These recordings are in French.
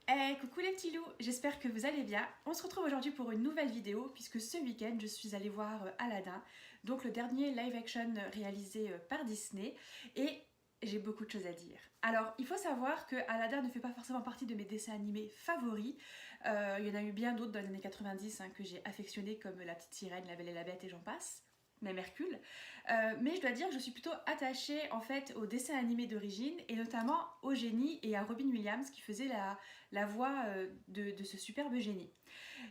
Hey, coucou les petits loups, j'espère que vous allez bien. On se retrouve aujourd'hui pour une nouvelle vidéo puisque ce week-end je suis allée voir Aladdin, donc le dernier live action réalisé par Disney, et j'ai beaucoup de choses à dire. Alors il faut savoir que Aladdin ne fait pas forcément partie de mes dessins animés favoris. Il y en a eu bien d'autres dans les années 90 que j'ai affectionnés comme La Petite Sirène, La Belle et la Bête et j'en passe. Même Hercule. Mais je dois dire que je suis plutôt attachée en fait aux dessins animés d'origine et notamment au génie et à Robin Williams qui faisait la voix de ce superbe génie.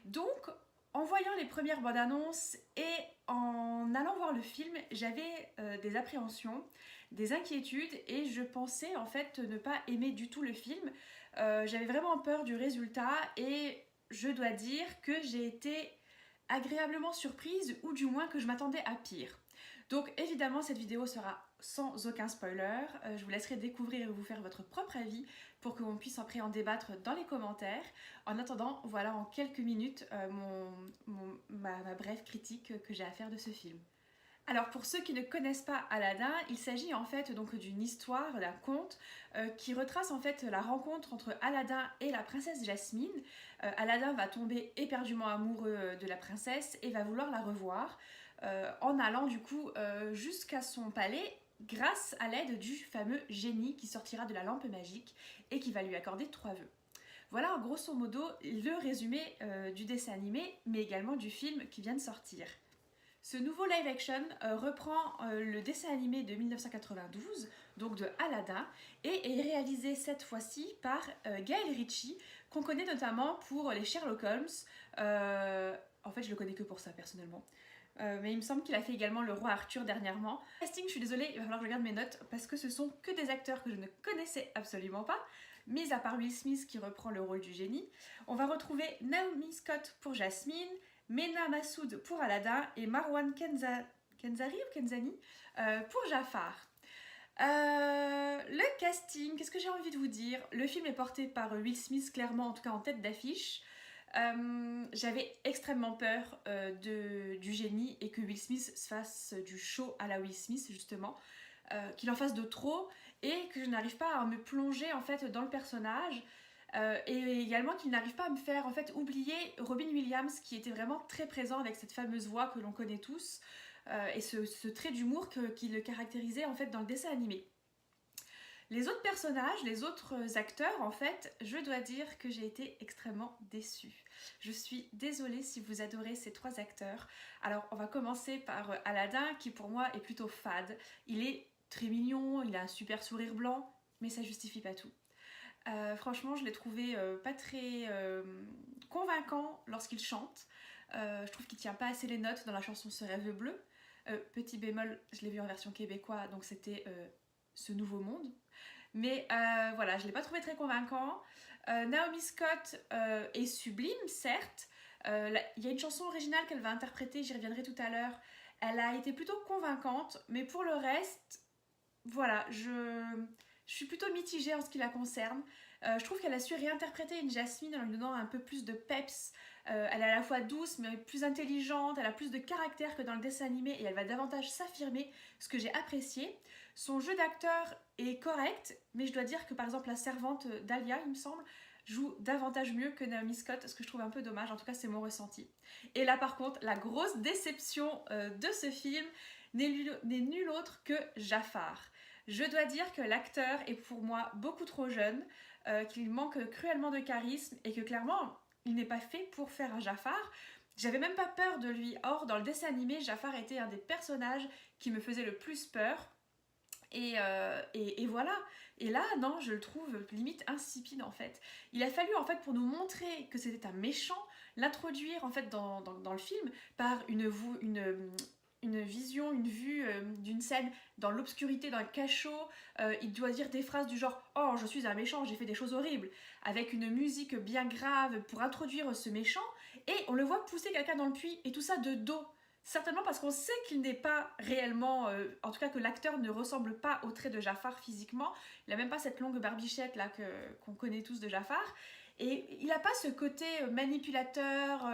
Donc, en voyant les premières bandes annonces et en allant voir le film, j'avais des appréhensions, des inquiétudes et je pensais en fait ne pas aimer du tout le film. J'avais vraiment peur du résultat et je dois dire que j'ai été agréablement surprise ou du moins que je m'attendais à pire. Donc évidemment cette vidéo sera sans aucun spoiler, je vous laisserai découvrir et vous faire votre propre avis pour que l'on puisse après en débattre dans les commentaires. En attendant, voilà en quelques minutes ma brève critique que j'ai à faire de ce film. Alors pour ceux qui ne connaissent pas Aladdin, il s'agit en fait donc d'une histoire, d'un conte qui retrace en fait la rencontre entre Aladdin et la princesse Jasmine. Aladdin va tomber éperdument amoureux de la princesse et va vouloir la revoir en allant du coup jusqu'à son palais grâce à l'aide du fameux génie qui sortira de la lampe magique et qui va lui accorder 3 vœux. Voilà grosso modo le résumé du dessin animé mais également du film qui vient de sortir. Ce nouveau live action reprend le dessin animé de 1992, donc de Aladdin, et est réalisé cette fois-ci par Guy Ritchie, qu'on connaît notamment pour les Sherlock Holmes. En fait, je le connais que pour ça personnellement. Mais il me semble qu'il a fait également le roi Arthur dernièrement. Casting, je suis désolée, il va falloir que je regarde mes notes parce que ce sont que des acteurs que je ne connaissais absolument pas, mis à part Will Smith qui reprend le rôle du génie. On va retrouver Naomi Scott pour Jasmine, Mena Massoud pour Aladdin et Marwan Kenzari ou Kenzani pour Jafar. Le casting, qu'est-ce que j'ai envie de vous dire? Le film est porté par Will Smith, clairement, en tout cas en tête d'affiche. J'avais extrêmement peur du génie et que Will Smith se fasse du show à la Will Smith, justement. Qu'il en fasse de trop et que je n'arrive pas à me plonger en fait dans le personnage. Et également qu'il n'arrive pas à me faire en fait oublier Robin Williams qui était vraiment très présent avec cette fameuse voix que l'on connaît tous et ce trait d'humour qui le caractérisait en fait dans le dessin animé. Les autres personnages, les autres acteurs, en fait, je dois dire que j'ai été extrêmement déçue. Je suis désolée si vous adorez ces 3 acteurs. Alors, on va commencer par Aladdin, qui pour moi est plutôt fade. Il est très mignon, il a un super sourire blanc, mais ça justifie pas tout. Franchement, je l'ai trouvé pas très convaincant lorsqu'il chante. Je trouve qu'il tient pas assez les notes dans la chanson Ce rêve bleu. Petit bémol, je l'ai vu en version québécoise, donc c'était Ce nouveau monde. Mais voilà, je l'ai pas trouvé très convaincant. Naomi Scott est sublime, certes. Il y a une chanson originale qu'elle va interpréter, j'y reviendrai tout à l'heure. Elle a été plutôt convaincante, mais pour le reste, voilà, je suis plutôt mitigée en ce qui la concerne. Je trouve qu'elle a su réinterpréter une Jasmine en lui donnant un peu plus de peps. Elle est à la fois douce mais plus intelligente, elle a plus de caractère que dans le dessin animé et elle va davantage s'affirmer, ce que j'ai apprécié. Son jeu d'acteur est correct, mais je dois dire que par exemple la servante d'Alia, il me semble, joue davantage mieux que Naomi Scott, ce que je trouve un peu dommage, en tout cas c'est mon ressenti. Et là par contre, la grosse déception de ce film n'est nul autre que Jafar. Je dois dire que l'acteur est pour moi beaucoup trop jeune, qu'il manque cruellement de charisme et que clairement il n'est pas fait pour faire un Jafar. J'avais même pas peur de lui. Or, dans le dessin animé, Jafar était un des personnages qui me faisait le plus peur. Et voilà. Et là, non, je le trouve limite insipide en fait. Il a fallu en fait pour nous montrer que c'était un méchant, l'introduire en fait dans le film par une vision, une vue d'une scène dans l'obscurité, dans le cachot. Il doit dire des phrases du genre « Oh, je suis un méchant, j'ai fait des choses horribles », avec une musique bien grave pour introduire ce méchant. Et on le voit pousser quelqu'un dans le puits et tout ça de dos. Certainement parce qu'on sait qu'il n'est pas réellement, en tout cas que l'acteur ne ressemble pas au trait de Jafar physiquement. Il n'a même pas cette longue barbichette là qu'on connaît tous de Jafar. Et il n'a pas ce côté manipulateur,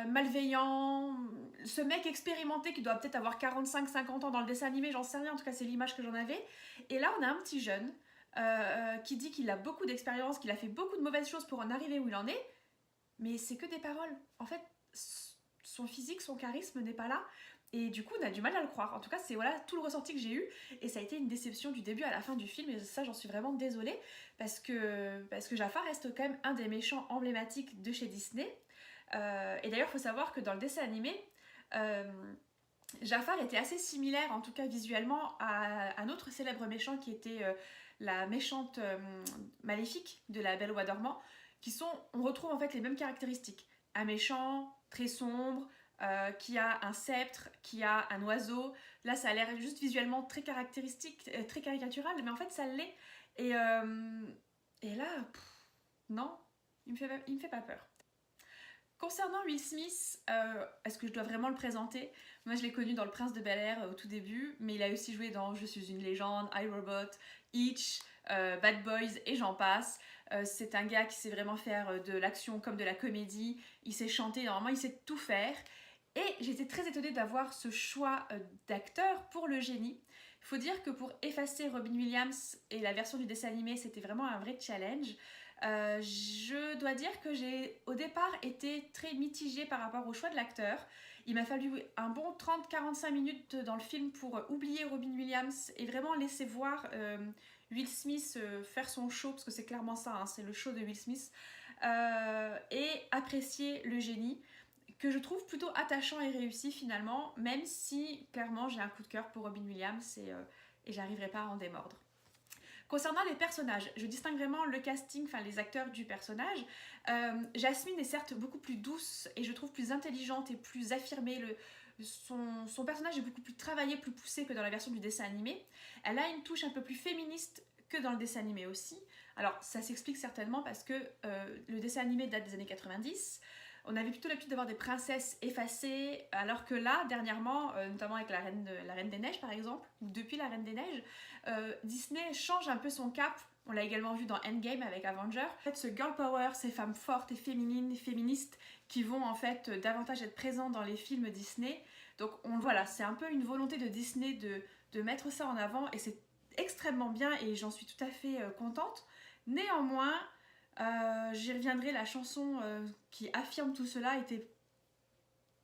malveillant, ce mec expérimenté qui doit peut-être avoir 45-50 ans dans le dessin animé, j'en sais rien, en tout cas c'est l'image que j'en avais. Et là on a un petit jeune qui dit qu'il a beaucoup d'expérience, qu'il a fait beaucoup de mauvaises choses pour en arriver où il en est, mais c'est que des paroles. En fait, son physique, son charisme n'est pas là. Et du coup, on a du mal à le croire. En tout cas, c'est voilà tout le ressenti que j'ai eu. Et ça a été une déception du début à la fin du film. Et ça, j'en suis vraiment désolée. Parce que Jafar reste quand même un des méchants emblématiques de chez Disney. Et d'ailleurs, il faut savoir que dans le dessin animé, Jafar était assez similaire, en tout cas visuellement, à un autre célèbre méchant qui était la méchante maléfique de La Belle au Bois dormant. On retrouve en fait les mêmes caractéristiques. Un méchant très sombre, qui a un sceptre, qui a un oiseau. Là, ça a l'air juste visuellement très caractéristique, très caricatural, mais en fait, ça l'est. Et, et là, non, il me fait pas peur. Concernant Will Smith, est-ce que je dois vraiment le présenter? Moi, je l'ai connu dans Le Prince de Bel-Air au tout début, mais il a aussi joué dans Je suis une légende, iRobot, Hitch, Bad Boys et j'en passe. C'est un gars qui sait vraiment faire de l'action comme de la comédie. Il sait chanter, normalement, il sait tout faire. Et j'étais très étonnée d'avoir ce choix d'acteur pour le génie. Il faut dire que pour effacer Robin Williams et la version du dessin animé, c'était vraiment un vrai challenge. Je dois dire que j'ai au départ été très mitigée par rapport au choix de l'acteur. Il m'a fallu un bon 30-45 minutes dans le film pour oublier Robin Williams et vraiment laisser voir Will Smith faire son show, parce que c'est clairement ça, hein, c'est le show de Will Smith, et apprécier le génie, que je trouve plutôt attachant et réussi finalement, même si clairement j'ai un coup de cœur pour Robin Williams et j'arriverai pas à en démordre. Concernant les personnages, je distingue vraiment le casting, enfin les acteurs du personnage. Jasmine est certes beaucoup plus douce et je trouve plus intelligente et plus affirmée. Son personnage est beaucoup plus travaillé, plus poussé que dans la version du dessin animé. Elle a une touche un peu plus féministe que dans le dessin animé aussi. Alors ça s'explique certainement parce que le dessin animé date des années 90. On avait plutôt l'habitude d'avoir des princesses effacées, alors que là, dernièrement, notamment avec la Reine des Neiges par exemple, ou depuis la Reine des Neiges, Disney change un peu son cap. On l'a également vu dans Endgame avec Avengers. En fait, ce girl power, ces femmes fortes et féminines, féministes, qui vont en fait davantage être présentes dans les films Disney. Donc voilà, c'est un peu une volonté de Disney de mettre ça en avant, et c'est extrêmement bien, et j'en suis tout à fait contente. Néanmoins, j'y reviendrai, la chanson qui affirme tout cela était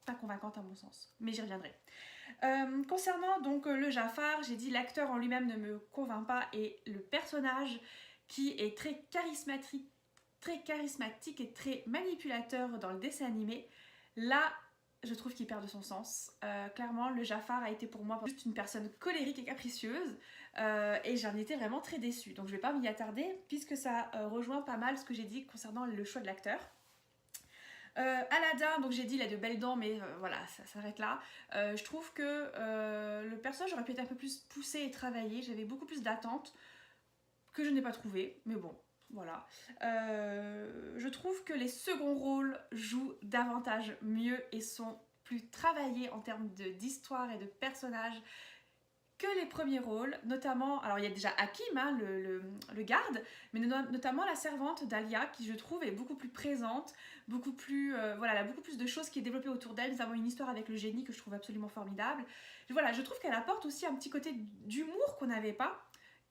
pas convaincante à mon sens, mais j'y reviendrai. Concernant donc le Jafar, j'ai dit l'acteur en lui-même ne me convainc pas, et le personnage qui est très charismatique et très manipulateur dans le dessin animé, là je trouve qu'il perd de son sens. Clairement, le Jafar a été pour moi juste une personne colérique et capricieuse, et j'en étais vraiment très déçue. Donc je vais pas m'y attarder puisque ça rejoint pas mal ce que j'ai dit concernant le choix de l'acteur. Aladdin, donc j'ai dit il a de belles dents, mais voilà, ça s'arrête là. Je trouve que le personnage aurait pu être un peu plus poussé et travaillé. J'avais beaucoup plus d'attentes que je n'ai pas trouvé, mais bon, voilà. Je trouve que les seconds rôles jouent davantage mieux et sont plus travaillés en termes d'histoire et de personnages que les premiers rôles, notamment, alors il y a déjà Hakim, hein, le garde, mais notamment la servante Dahlia, qui je trouve est beaucoup plus présente, beaucoup plus, voilà, elle a beaucoup plus de choses qui est développée autour d'elle. Nous avons une histoire avec le génie que je trouve absolument formidable. Voilà, je trouve qu'elle apporte aussi un petit côté d'humour qu'on n'avait pas,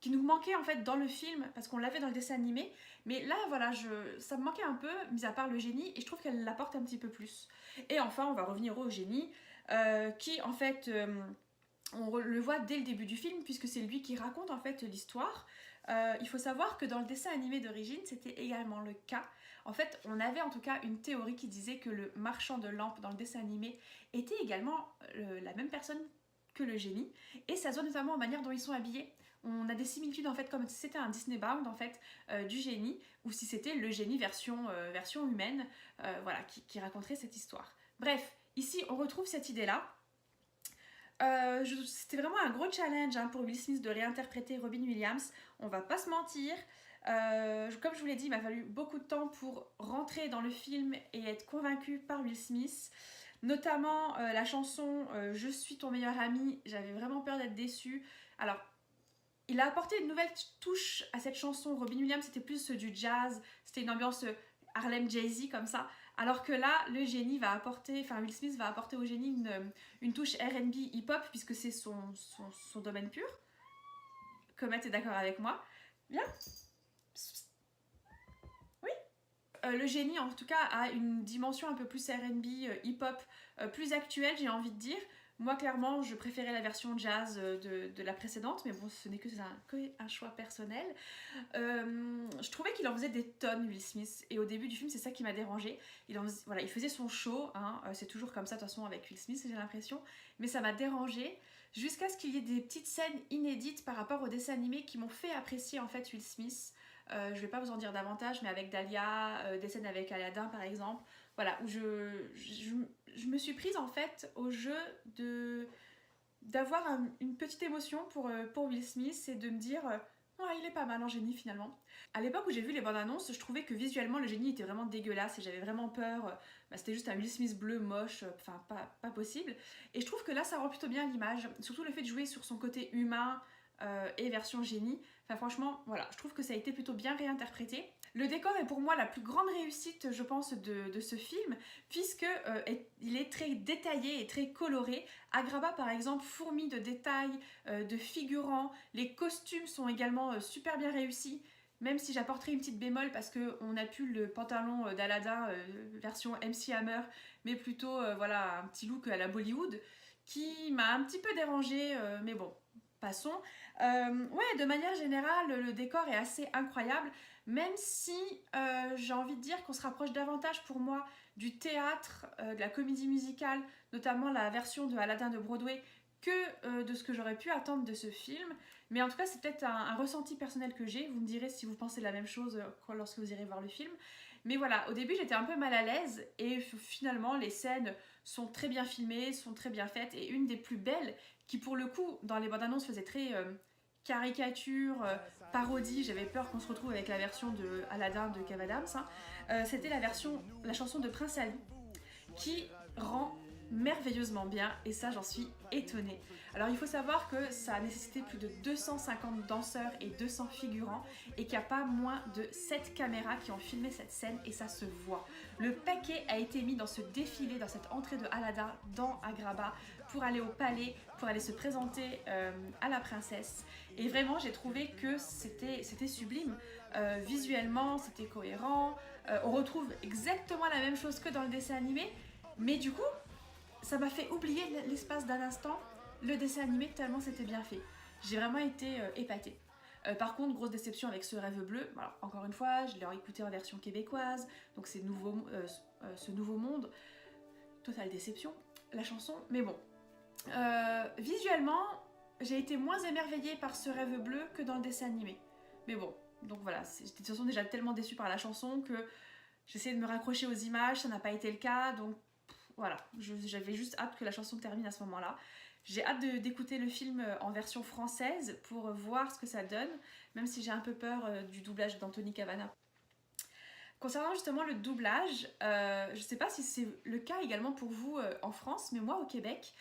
qui nous manquait en fait dans le film, parce qu'on l'avait dans le dessin animé, mais là voilà, ça me manquait un peu, mis à part le génie, et je trouve qu'elle l'apporte un petit peu plus. Et enfin, on va revenir au génie, qui en fait... on le voit dès le début du film, puisque c'est lui qui raconte en fait l'histoire. Il faut savoir que dans le dessin animé d'origine, c'était également le cas. En fait, on avait en tout cas une théorie qui disait que le marchand de lampes dans le dessin animé était également la même personne que le génie. Et ça se voit notamment en manière dont ils sont habillés. On a des similitudes en fait, comme si c'était un Disney Bound en fait, du génie, ou si c'était le génie version humaine, voilà, qui raconterait cette histoire. Bref, ici on retrouve cette idée-là. C'était vraiment un gros challenge hein, pour Will Smith de réinterpréter Robin Williams, on va pas se mentir. Comme je vous l'ai dit, il m'a fallu beaucoup de temps pour rentrer dans le film et être convaincue par Will Smith, notamment la chanson Je suis ton meilleur ami. J'avais vraiment peur d'être déçue. Alors il a apporté une nouvelle touche à cette chanson. Robin Williams c'était plus du jazz, c'était une ambiance Harlem Jay-Z comme ça. Alors que là, le génie va apporter, enfin Will Smith va apporter au génie une touche R&B hip-hop, puisque c'est son domaine pur. Comet est d'accord avec moi. Bien. Oui. Le génie, en tout cas, a une dimension un peu plus R&B, hip-hop, plus actuelle, j'ai envie de dire. Moi, clairement, je préférais la version jazz de la précédente, mais bon, ce n'est que un choix personnel. Je trouvais qu'il en faisait des tonnes, Will Smith, et au début du film, c'est ça qui m'a dérangé. Voilà, il faisait son show, hein, c'est toujours comme ça, de toute façon, avec Will Smith, j'ai l'impression, mais ça m'a dérangé, jusqu'à ce qu'il y ait des petites scènes inédites par rapport au dessin animé qui m'ont fait apprécier, en fait, Will Smith. Je vais pas vous en dire davantage, mais avec Dahlia, des scènes avec Aladdin, par exemple, voilà, où je me suis prise, en fait, au jeu d'avoir une petite émotion pour Will Smith et de me dire ouais, il est pas mal en génie finalement. À l'époque où j'ai vu les bandes annonces, je trouvais que visuellement le génie était vraiment dégueulasse et j'avais vraiment peur. C'était juste un Will Smith bleu moche, enfin pas possible. Et je trouve que là ça rend plutôt bien l'image, surtout le fait de jouer sur son côté humain et version génie. Enfin franchement, voilà, je trouve que ça a été plutôt bien réinterprété. Le décor est pour moi la plus grande réussite, je pense, de ce film, puisque il est très détaillé et très coloré. Agrabah, par exemple, fourmille de détails, de figurants. Les costumes sont également super bien réussis, même si j'apporterai une petite bémol parce qu'on a plus le pantalon d'Aladin version MC Hammer, mais plutôt voilà, un petit look à la Bollywood, qui m'a un petit peu dérangée, mais bon, passons. Ouais, de manière générale, le décor est assez incroyable, même si j'ai envie de dire qu'on se rapproche davantage pour moi du théâtre, de la comédie musicale, notamment la version de Aladdin de Broadway, que de ce que j'aurais pu attendre de ce film. Mais en tout cas, c'est peut-être un ressenti personnel que j'ai. Vous me direz si vous pensez la même chose lorsque vous irez voir le film. Mais voilà, au début, j'étais un peu mal à l'aise et finalement, les scènes sont très bien filmées, sont très bien faites. Et une des plus belles, qui pour le coup, dans les bandes annonces, faisait très caricature, parodie. J'avais peur qu'on se retrouve avec la version de Aladdin de Kev Adams. Hein. C'était la chanson de Prince Ali, qui rend merveilleusement bien et ça j'en suis étonnée. Alors il faut savoir que ça a nécessité plus de 250 danseurs et 200 figurants et qu'il n'y a pas moins de 7 caméras qui ont filmé cette scène et ça se voit. Le paquet a été mis dans ce défilé, dans cette entrée de Aladdin dans Agrabah pour aller au palais, pour aller se présenter à la princesse et vraiment j'ai trouvé que c'était sublime. Visuellement c'était cohérent, on retrouve exactement la même chose que dans le dessin animé. Mais du coup, ça m'a fait oublier l'espace d'un instant le dessin animé tellement c'était bien fait. J'ai vraiment été épatée. Par contre, grosse déception avec Ce rêve bleu. Alors, encore une fois, je l'ai écouté en version québécoise, donc c'est ce nouveau monde. Totale déception, la chanson. Mais bon, visuellement, j'ai été moins émerveillée par Ce rêve bleu que dans le dessin animé. Mais bon, donc voilà, j'étais de toute façon déjà tellement déçue par la chanson que j'essayais de me raccrocher aux images, ça n'a pas été le cas, donc voilà, j'avais juste hâte que la chanson termine à ce moment-là. J'ai hâte d'écouter le film en version française pour voir ce que ça donne, même si j'ai un peu peur du doublage d'Anthony Cavana. Concernant justement le doublage, je ne sais pas si c'est le cas également pour vous en France, mais moi au Québec,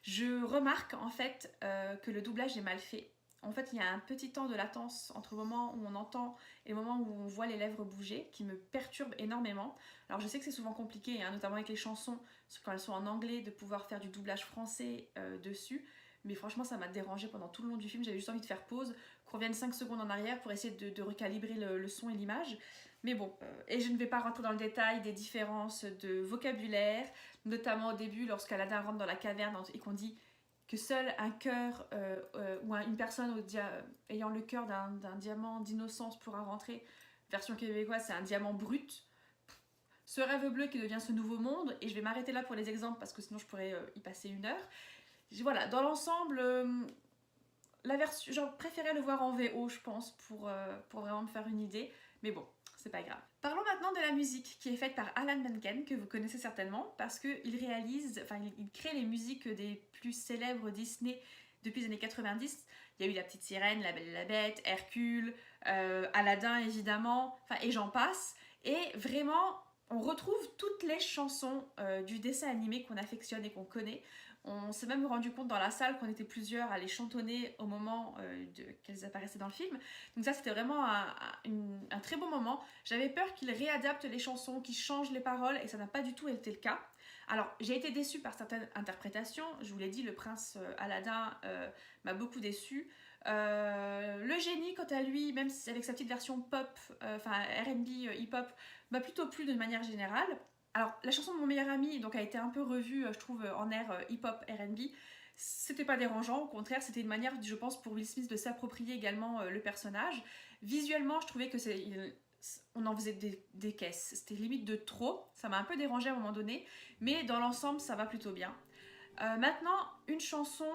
je remarque en fait que le doublage est mal fait. En fait, il y a un petit temps de latence entre le moment où on entend et le moment où on voit les lèvres bouger qui me perturbe énormément. Alors je sais que c'est souvent compliqué, hein, notamment avec les chansons, quand elles sont en anglais, de pouvoir faire du doublage français dessus. Mais franchement, ça m'a dérangé pendant tout le long du film. J'avais juste envie de faire pause, qu'on revienne 5 secondes en arrière pour essayer de recalibrer le son et l'image. Mais bon, et je ne vais pas rentrer dans le détail des différences de vocabulaire, notamment au début lorsqu'Aladin rentre dans la caverne et qu'on dit que seul un cœur ou une personne ayant le cœur d'un diamant d'innocence pourra rentrer. Version québécoise, c'est un diamant brut. Ce rêve bleu qui devient ce nouveau monde, et je vais m'arrêter là pour les exemples parce que sinon je pourrais y passer 1 heure. Voilà, dans l'ensemble, la version, j'aurais préféré le voir en VO, je pense, pour vraiment me faire une idée. Mais bon, c'est pas grave. Parlons maintenant de la musique qui est faite par Alan Menken, que vous connaissez certainement, parce qu'il crée les musiques des plus célèbres Disney depuis les années 90. Il y a eu La Petite Sirène, La Belle et la Bête, Hercule, Aladdin évidemment, et j'en passe. Et vraiment, on retrouve toutes les chansons du dessin animé qu'on affectionne et qu'on connaît. On s'est même rendu compte dans la salle qu'on était plusieurs à les chantonner au moment qu'elles apparaissaient dans le film. Donc ça, c'était vraiment un très bon moment. J'avais peur qu'ils réadaptent les chansons, qu'ils changent les paroles, et ça n'a pas du tout été le cas. Alors, j'ai été déçue par certaines interprétations. Je vous l'ai dit, le prince Aladdin m'a beaucoup déçue. Le génie, quant à lui, même si avec sa petite version pop, enfin R&B, hip-hop, m'a plutôt plu de manière générale. Alors, la chanson de mon meilleur ami donc, a été un peu revue, je trouve, en air hip-hop, R&B. C'était pas dérangeant, au contraire, c'était une manière, je pense, pour Will Smith de s'approprier également le personnage. Visuellement, je trouvais que on en faisait des caisses. C'était limite de trop. Ça m'a un peu dérangé à un moment donné, mais dans l'ensemble, ça va plutôt bien. Maintenant, une chanson.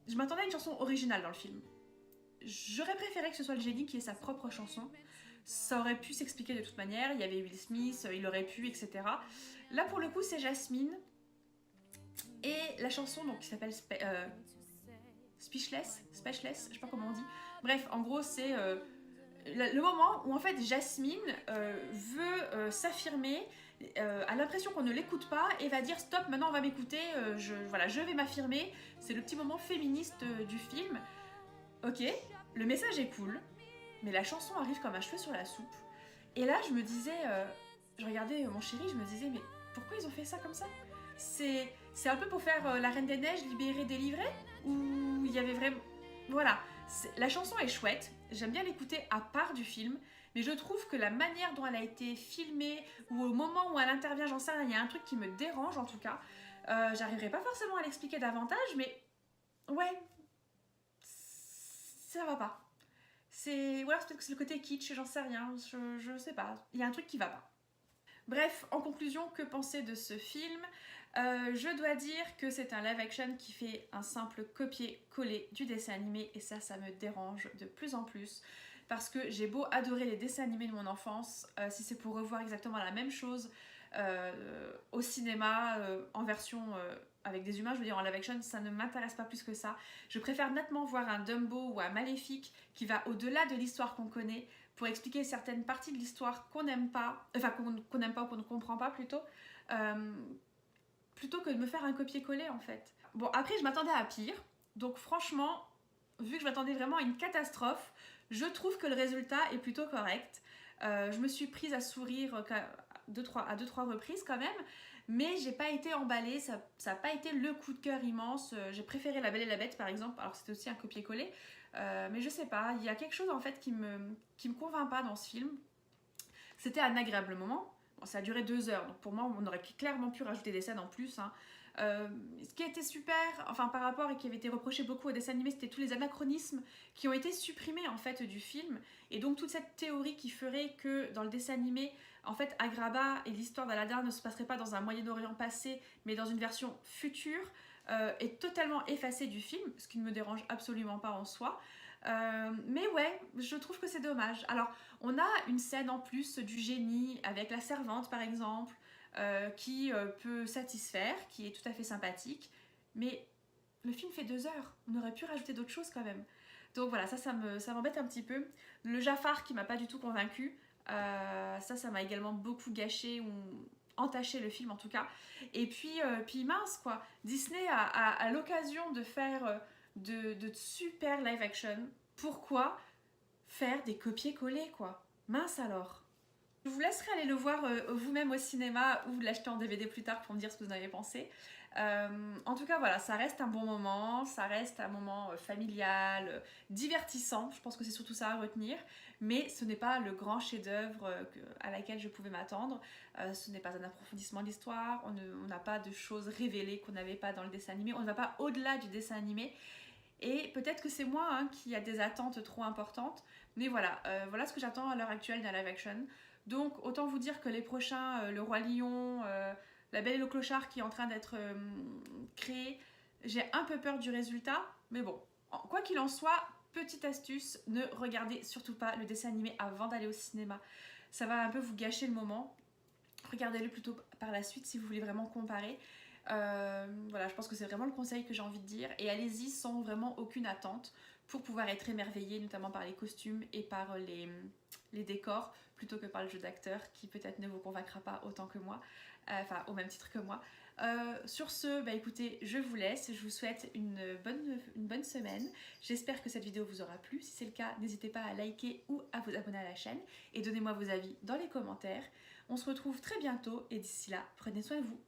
Je m'attendais à une chanson originale dans le film. J'aurais préféré que ce soit le génie qui ait sa propre chanson. Ça aurait pu s'expliquer de toute manière. Il y avait Will Smith, il aurait pu, etc. Là, pour le coup, c'est Jasmine. Et la chanson donc, qui s'appelle Speechless, je sais pas comment on dit. Bref, en gros, c'est le moment où en fait Jasmine veut s'affirmer, a l'impression qu'on ne l'écoute pas et va dire stop, maintenant on va m'écouter, voilà, je vais m'affirmer. C'est le petit moment féministe du film. Ok, le message est cool, mais la chanson arrive comme un cheveu sur la soupe. Et là, je me disais, je regardais mon chéri, je me disais, mais pourquoi ils ont fait ça comme ça? C'est un peu pour faire La Reine des Neiges, libérée, délivrée? Ou il y avait vraiment... Voilà, la chanson est chouette, j'aime bien l'écouter à part du film, mais je trouve que la manière dont elle a été filmée, ou au moment où elle intervient, j'en sais rien, il y a un truc qui me dérange en tout cas. J'arriverai pas forcément à l'expliquer davantage, mais ouais, ça va pas. Voilà, peut-être que c'est le côté kitsch, j'en sais rien, je sais pas, il y a un truc qui va pas. Bref, en conclusion, que penser de ce film? Je dois dire que c'est un live action qui fait un simple copier-coller du dessin animé et ça me dérange de plus en plus parce que j'ai beau adorer les dessins animés de mon enfance, si c'est pour revoir exactement la même chose au cinéma en version avec des humains, je veux dire en live action, ça ne m'intéresse pas plus que ça. Je préfère nettement voir un Dumbo ou un Maléfique qui va au-delà de l'histoire qu'on connaît pour expliquer certaines parties de l'histoire qu'on n'aime pas, enfin qu'on n'aime pas ou qu'on ne comprend pas plutôt, plutôt que de me faire un copier-coller en fait. Bon, après je m'attendais à pire, donc franchement, vu que je m'attendais vraiment à une catastrophe, je trouve que le résultat est plutôt correct. Je me suis prise à sourire à deux, trois reprises quand même, mais j'ai pas été emballée, ça n'a pas été le coup de cœur immense. J'ai préféré La Belle et la Bête par exemple, alors c'était aussi un copier-coller, mais je sais pas, il y a quelque chose en fait qui me convainc pas dans ce film. C'était un agréable moment. Bon, ça a duré 2 heures, donc pour moi on aurait clairement pu rajouter des scènes en plus. Hein. Ce qui a été super, enfin par rapport et qui avait été reproché beaucoup au dessin animé, c'était tous les anachronismes qui ont été supprimés en fait du film, et donc toute cette théorie qui ferait que dans le dessin animé, en fait Agrabah et l'histoire d'Aladin ne se passerait pas dans un Moyen-Orient passé, mais dans une version future, est totalement effacée du film, ce qui ne me dérange absolument pas en soi. Mais ouais, je trouve que c'est dommage. Alors, on a une scène en plus du génie avec la servante par exemple, qui peut satisfaire, qui est tout à fait sympathique, mais le film fait 2 heures, on aurait pu rajouter d'autres choses quand même. Donc voilà, ça m'embête un petit peu. Le Jafar qui m'a pas du tout convaincu, ça m'a également beaucoup gâché ou entaché le film en tout cas. Et puis mince quoi, Disney a l'occasion de faire de super live action. Pourquoi faire des copier-coller quoi? Mince alors. Je vous laisserai aller le voir vous-même au cinéma ou l'acheter en DVD plus tard pour me dire ce que vous en avez pensé. En tout cas, voilà, ça reste un bon moment, ça reste un moment familial, divertissant. Je pense que c'est surtout ça à retenir. Mais ce n'est pas le grand chef-d'œuvre à laquelle je pouvais m'attendre. Ce n'est pas un approfondissement de l'histoire. On n'a pas de choses révélées qu'on n'avait pas dans le dessin animé. On ne va pas au-delà du dessin animé. Et peut-être que c'est moi hein, qui a des attentes trop importantes. Mais voilà, voilà ce que j'attends à l'heure actuelle d'un live action. Donc autant vous dire que les prochains, Le Roi Lion, La Belle et le Clochard qui est en train d'être créé, j'ai un peu peur du résultat. Mais bon, quoi qu'il en soit, petite astuce, ne regardez surtout pas le dessin animé avant d'aller au cinéma. Ça va un peu vous gâcher le moment. Regardez-le plutôt par la suite si vous voulez vraiment comparer. Voilà, je pense que c'est vraiment le conseil que j'ai envie de dire. Et allez-y sans vraiment aucune attente pour pouvoir être émerveillé, notamment par les costumes et par les décors, plutôt que par le jeu d'acteur qui peut-être ne vous convaincra pas autant que moi, enfin au même titre que moi. Sur ce, bah écoutez, je vous laisse, je vous souhaite une bonne semaine. J'espère que cette vidéo vous aura plu. Si c'est le cas, n'hésitez pas à liker ou à vous abonner à la chaîne et donnez-moi vos avis dans les commentaires. On se retrouve très bientôt et d'ici là, prenez soin de vous.